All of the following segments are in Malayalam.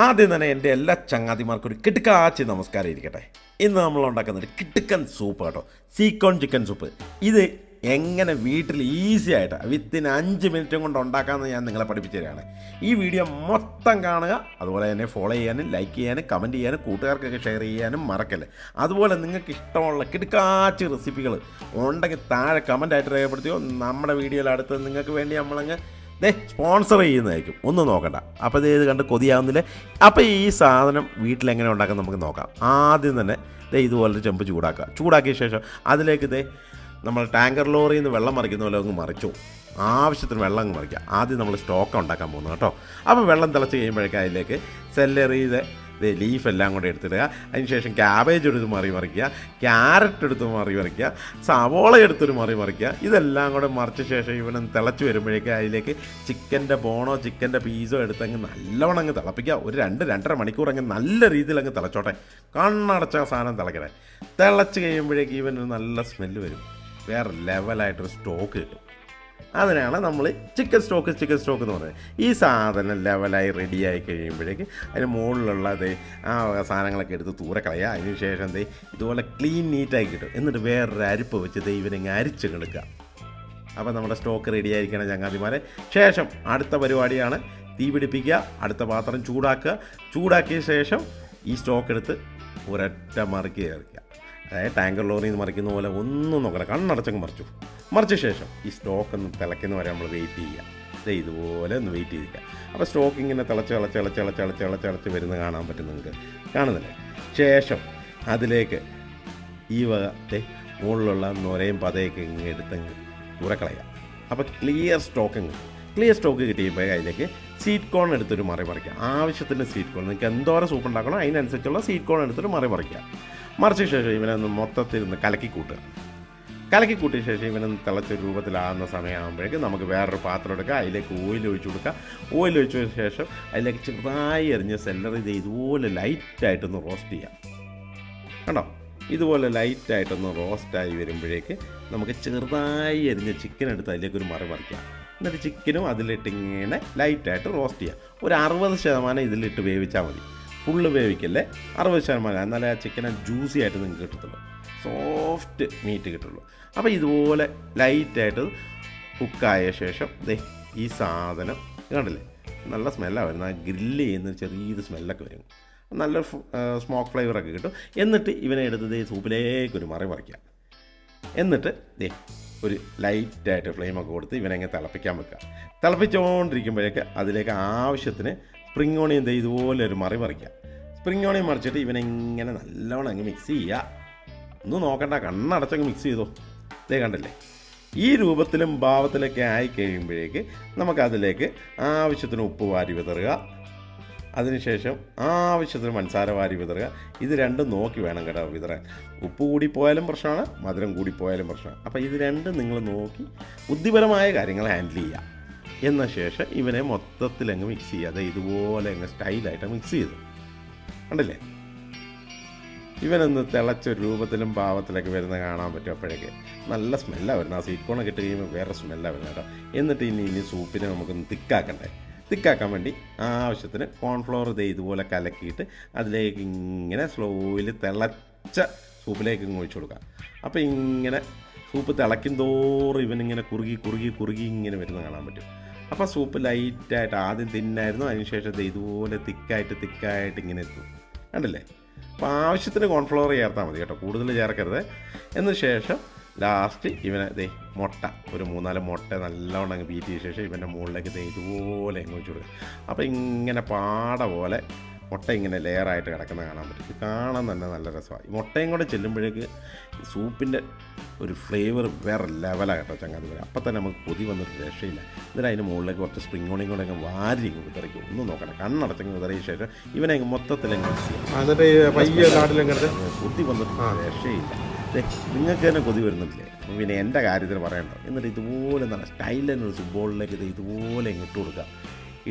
ആദ്യം തന്നെ എൻ്റെ എല്ലാ ചങ്ങാതിമാർക്കും ഒരു കിടുക്കാച്ചി നമസ്കാരം ഇരിക്കട്ടെ. ഇന്ന് നമ്മൾ ഉണ്ടാക്കുന്ന ഒരു കിടുക്കൻ സൂപ്പ് കേട്ടോ, സീക്കോൺ ചിക്കൻ സൂപ്പ്. ഇത് എങ്ങനെ വീട്ടിൽ ഈസി ആയിട്ട് വിത്തിൻ 5 മിനിറ്റും കൊണ്ട് ഉണ്ടാക്കാമെന്ന് ഞാൻ നിങ്ങളെ പഠിപ്പിച്ചു തരികയാണ്. ഈ വീഡിയോ മൊത്തം കാണുക, അതുപോലെ തന്നെ ഫോളോ ചെയ്യാനും ലൈക്ക് ചെയ്യാനും കമൻറ്റ് ചെയ്യാനും കൂട്ടുകാർക്കൊക്കെ ഷെയർ ചെയ്യാനും മറക്കല്ലേ. അതുപോലെ നിങ്ങൾക്ക് ഇഷ്ടമുള്ള കിടുക്കാച്ചി റെസിപ്പികൾ ഉണ്ടെങ്കിൽ താഴെ കമൻറ്റായിട്ട് രേഖപ്പെടുത്തിയോ. നമ്മുടെ വീഡിയോയിൽ അടുത്ത് നിങ്ങൾക്ക് വേണ്ടി നമ്മളങ്ങ് സ്പോൺസർ ചെയ്യുന്നതായിരിക്കും, ഒന്നും നോക്കണ്ട. അപ്പോൾ ഇത് കണ്ട് കൊതിയാവുന്നില്ല. അപ്പോൾ ഈ സാധനം വീട്ടിലെങ്ങനെ ഉണ്ടാക്കാൻ നമുക്ക് നോക്കാം. ആദ്യം തന്നെ ഇതുപോലൊരു ചെമ്പ് ചൂടാക്കിയ ശേഷം അതിലേക്ക് നമ്മൾ ടാങ്കർ ലോറിയിൽ നിന്ന് വെള്ളം മറിക്കുന്ന പോലെ അങ്ങ് മറിച്ചു, ആവശ്യത്തിന് വെള്ളം അങ്ങ് മറിക്കുക. ആദ്യം നമ്മൾ സ്റ്റോക്ക് ഉണ്ടാക്കാൻ പോകുന്നത് കേട്ടോ. അപ്പോൾ വെള്ളം തിളച്ച് കഴിയുമ്പോഴേക്കും അതിലേക്ക് സെല്ലറി ലീഫ് എല്ലാം കൂടെ എടുത്തിടുക. അതിനുശേഷം ക്യാബേജ് എടുത്ത് മറിക്കുക, ക്യാരറ്റ് എടുത്ത് മറിക്കുക, സവോള എടുത്തൊരു മറിക്കുക. ഇതെല്ലാം കൂടെ മറിച്ച ശേഷം ഇവനൊന്ന് തിളച്ച് വരുമ്പോഴേക്കും അതിലേക്ക് ചിക്കൻ്റെ ബോണോ ചിക്കൻ്റെ പീസോ എടുത്തങ്ങ് നല്ലവണ്ണം അങ്ങ് തിളപ്പിക്കുക. ഒരു 2-2.5 മണിക്കൂർ അങ്ങ് നല്ല രീതിയിൽ അങ്ങ് തിളച്ചോട്ടെ. കണ്ണടച്ച സാധനം തിളക്കണേ. തിളച്ച് കഴിയുമ്പോഴേക്കും ഇവനൊരു നല്ല സ്മെല്ല് വരും. വേറെ ലെവലായിട്ടൊരു സ്റ്റോക്ക് കിട്ടും. അതിനാണ് നമ്മൾ ചിക്കൻ സ്റ്റോക്ക് എന്ന് പറയുന്നത്. ഈ സാധനം ലെവലായി റെഡിയായി കഴിയുമ്പോഴേക്ക് അതിന് മുകളിലുള്ള ആ സാധനങ്ങളൊക്കെ എടുത്ത് ദൂരെ കളയുക. അതിന് ശേഷം ഇതുപോലെ ക്ലീൻ നീറ്റായി കിട്ടും. എന്നിട്ട് വേറൊരു അരിപ്പ് വെച്ച് ഇവനിങ്ങ് അരിച്ച് കിടക്കുക. അപ്പോൾ നമ്മുടെ സ്റ്റോക്ക് റെഡി ആയിരിക്കണം ചങ്ങാതിമാരെ. ശേഷം അടുത്ത പരിപാടിയാണ് തീ പിടിപ്പിക്കുക, അടുത്ത പാത്രം ചൂടാക്കിയ ശേഷം ഈ സ്റ്റോക്ക് എടുത്ത് ഒരൊറ്റ മറിക്ക് ചേർക്കുക. അതായത് ടാങ്കർ ലോറിയിൽ നിന്ന് മറിക്കുന്ന പോലെ ഒന്നും നോക്കണം, കണ്ണടച്ചങ്ങ് മറിച്ച ശേഷം ഈ സ്റ്റോക്ക് ഒന്ന് തിളയ്ക്കുന്ന വരെ നമ്മൾ വെയിറ്റ് ചെയ്യുക. ഇതുപോലെ ഒന്ന് വെയിറ്റ് ചെയ്തിരിക്കുക. അപ്പോൾ സ്റ്റോക്ക് ഇങ്ങനെ തിളച്ച് വരുന്ന കാണാൻ പറ്റും, നിങ്ങൾക്ക് കാണുന്നില്ലേ. ശേഷം അതിലേക്ക് ഈ മുകളിലുള്ള നൊരയും പതയൊക്കെ ഇങ്ങനെ എടുത്തങ്ങ് തുറക്കളയുക. അപ്പോൾ ക്ലിയർ സ്റ്റോക്ക് കിട്ടിയപ്പോൾ അതിലേക്ക് സ്വീറ്റ് കോൺ എടുത്തൊരു മറിക്കുക. ആവശ്യത്തിന് സ്വീറ്റ് കോൺ, നിങ്ങൾക്ക് എന്തോരം സൂപ്പ് ഉണ്ടാക്കണോ അതിനനുസരിച്ചുള്ള സ്വീറ്റ് കോൺ എടുത്തൊരു മറിക്കുക. മറിച്ച ശേഷം ഇവനൊന്ന് മൊത്തത്തിൽ നിന്ന് കലക്കി കൂട്ടിയ ശേഷം ഇവനൊന്ന് തിളച്ച രൂപത്തിലാകുന്ന സമയമാകുമ്പോഴേക്കും നമുക്ക് വേറൊരു പാത്രം എടുക്കുക. അതിലേക്ക് ഓയിൽ ഒഴിച്ചു കൊടുക്കുക. ഓയിൽ ഒഴിച്ച ശേഷം അതിലേക്ക് ചെറുതായി എറിഞ്ഞ സെല്ലറി ഇതുപോലെ ലൈറ്റായിട്ടൊന്ന് റോസ്റ്റ് ചെയ്യാം. കണ്ടോ, ഇതുപോലെ ലൈറ്റായിട്ടൊന്ന് റോസ്റ്റായി വരുമ്പോഴേക്ക് നമുക്ക് ചെറുതായി എരിഞ്ഞ ചിക്കൻ എടുത്ത് അതിലേക്കൊരു മറിക്കാം. എന്നിട്ട് ചിക്കനും അതിലിട്ട് ഇങ്ങനെ ലൈറ്റായിട്ട് റോസ്റ്റ് ചെയ്യാം. ഒരു 60% ഇതിലിട്ട് വേവിച്ചാൽ മതി. ഫുള്ള് വേവിക്കല്ലേ, 60%. എന്നാലേ ആ ചിക്കനെ ജ്യൂസി ആയിട്ട് നിങ്ങൾക്ക് കിട്ടത്തുള്ളൂ, സോഫ്റ്റ് മീറ്റ് കിട്ടുള്ളൂ. അപ്പോൾ ഇതുപോലെ ലൈറ്റായിട്ട് കുക്കായ ശേഷം ഈ സാധനം കണ്ടില്ലേ, നല്ല സ്മെല്ലാണ് വരുന്നത്. ആ ഗ്രില്ല് ചെയ്യുന്ന ചെറിയൊരു സ്മെല്ലൊക്കെ വരും, നല്ല സ്മോക്ക് ഫ്ലേവറൊക്കെ കിട്ടും. എന്നിട്ട് ഇവനെ എടുത്ത് സൂപ്പിലേക്കൊരു മറിക്കുക. എന്നിട്ട് ഒരു ലൈറ്റായിട്ട് ഫ്ലെയിമൊക്കെ കൊടുത്ത് ഇവനെങ്ങനെ തിളപ്പിക്കാൻ വെക്കുക. തിളപ്പിച്ചുകൊണ്ടിരിക്കുമ്പോഴേക്ക് അതിലേക്ക് ആവശ്യത്തിന് സ്പ്രിംഗ് ഓണിയൻ ഇതുപോലെ ഒരു മറിക്കുക. സ്പ്രിംഗ് ഓണിയൻ മറിച്ചിട്ട് ഇവനെങ്ങനെ നല്ലവണ്ണം അങ്ങ് മിക്സ് ചെയ്യുക. ഒന്നും നോക്കണ്ട, കണ്ണടച്ചങ്ങ് മിക്സ് ചെയ്തോ. കണ്ടില്ലേ, ഈ രൂപത്തിലും ഭാവത്തിലൊക്കെ ആയി കഴിയുമ്പോഴേക്ക് നമുക്കതിലേക്ക് ആവശ്യത്തിന് ഉപ്പ് വാരി വിതറുക. അതിനുശേഷം ആവശ്യത്തിന് പഞ്ചസാര വാരി വിതറുക. ഇത് രണ്ടും നോക്കി വേണം കേട്ടോ വിതറാൻ. ഉപ്പ് കൂടിപ്പോയാലും പ്രശ്നമാണ്, മധുരം കൂടിപ്പോയാലും പ്രശ്നമാണ്. അപ്പോൾ ഇത് രണ്ടും നിങ്ങൾ നോക്കി ബുദ്ധിപരമായ കാര്യങ്ങൾ ഹാൻഡിൽ ചെയ്യുക. എന്ന ശേഷം ഇവനെ മൊത്തത്തിൽ അങ്ങ് മിക്സ് ചെയ്യാതെ ഇതുപോലെ അങ്ങ് സ്റ്റൈലായിട്ട് മിക്സ് ചെയ്തു. കണ്ടില്ലേ, ഇവനൊന്ന് തിളച്ച രൂപത്തിലും ഭാവത്തിലൊക്കെ വരുന്ന കാണാൻ പറ്റും. അപ്പോഴേക്ക് നല്ല സ്മെല്ലാണ് വരുന്നത്. ആ സ്വീറ്റ് കോണൊക്കെ ഇട്ട് കഴിയുമ്പോൾ വേറെ സ്മെല്ലാണ് വരുന്നത് കേട്ടോ. എന്നിട്ട് ഇനി സൂപ്പിനെ നമുക്കൊന്ന് തിക്കാക്കാൻ വേണ്ടി ആവശ്യത്തിന് കോൺഫ്ലവർ ഇതുപോലെ കലക്കിയിട്ട് അതിലേക്ക് ഇങ്ങനെ സ്ലോയിൽ തിളച്ച സൂപ്പിലേക്ക് ഒഴിച്ചു കൊടുക്കുക. അപ്പോൾ ഇങ്ങനെ സൂപ്പ് തിളയ്ക്കും തോറും ഇവനിങ്ങനെ കുറുകി ഇങ്ങനെ വരുന്ന കാണാൻ പറ്റും. അപ്പോൾ സൂപ്പ് ലൈറ്റായിട്ട് ആദ്യം തിന്നായിരുന്നു, അതിനുശേഷം ഇതുപോലെ തിക്കായിട്ട് ഇങ്ങനെ എത്തും. കണ്ടില്ലേ. അപ്പോൾ ആവശ്യത്തിന് കോൺഫ്ലവർ ചേർത്താൽ മതി കേട്ടോ, കൂടുതൽ ചേർക്കരുത്. എന്നതിന് ശേഷം ലാസ്റ്റ് ഇവനെ മുട്ട ഒരു 3-4 മുട്ട നല്ലവണ്ണം അങ്ങ് ബീറ്റ് ചെയ്ത ശേഷം ഇവൻ്റെ മുകളിലേക്ക് ഇതുപോലെ അങ്ങ് വെച്ച് കൊടുക്കുക. അപ്പോൾ ഇങ്ങനെ പാട പോലെ മുട്ട ഇങ്ങനെ ലെയറായിട്ട് കിടക്കുന്ന കാണാൻ പറ്റും. ഇത് കാണാൻ തന്നെ നല്ല രസമാണ്. ഈ മുട്ടയും കൂടെ ചെല്ലുമ്പോഴേക്ക് സൂപ്പിൻ്റെ ഒരു ഫ്ലേവർ വേറെ ലെവലാണ് കേട്ടോ ചങ്ങാതി വരെ. അപ്പം തന്നെ നമുക്ക് കൊതി വന്നിട്ട് രക്ഷയില്ല. എന്നിട്ട് അതിന് മുകളിലേക്ക് കുറച്ച് സ്പ്രിംഗ് ഓണിയും കൂടെ അങ്ങ് വാരി വിതറിക്കും. ഒന്നും നോക്കണം, കണ്ണടച്ചങ്ങ് വിതറിയ ശേഷം ഇവനെ മൊത്തത്തിലങ്ങ് മിക്സ് ചെയ്യാം. കൊതി വന്നിട്ട് രക്ഷയില്ല. നിങ്ങൾക്ക് തന്നെ കൊതി വരുന്നില്ലേ, പിന്നെ എൻ്റെ കാര്യത്തിൽ പറയണ്ടോ. എന്നിട്ട് ഇതുപോലെ എന്താണ് സ്റ്റൈൽ തന്നെ ഒരു ഫുട്ബോളിലേക്ക് ഇതുപോലെ ഇട്ട് കൊടുക്കുക.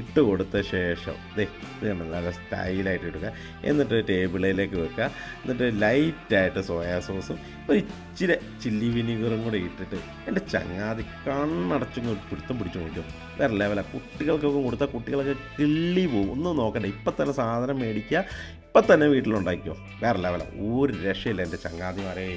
ഇട്ട് കൊടുത്ത ശേഷം ഇത് കണ്ടോ നല്ല സ്റ്റൈലായിട്ട് എടുക്കുക. എന്നിട്ട് ടേബിളിലേക്ക് വെക്കുക. എന്നിട്ട് ലൈറ്റായിട്ട് സോയാ സോസും ഒരു ഇച്ചിരി ചില്ലി വിനീഗറും കൂടെ ഇട്ടിട്ട് എൻ്റെ ചങ്ങാതി കണ്ണടച്ചും പിടുത്തം പിടിച്ചു നോക്കും. വേറെ ലെവലാണ്. കുട്ടികൾക്കൊക്കെ കൊടുത്താൽ കുട്ടികളൊക്കെ കിള്ളി പോകും. ഒന്നും നോക്കണ്ട, ഇപ്പം തന്നെ സാധനം മേടിക്കുക, ഇപ്പം തന്നെ വീട്ടിലുണ്ടാക്കിയോ. വേറെ ലെവലാണ്. ഒരു രക്ഷയില്ല എൻ്റെ ചങ്ങാതിമാരേ.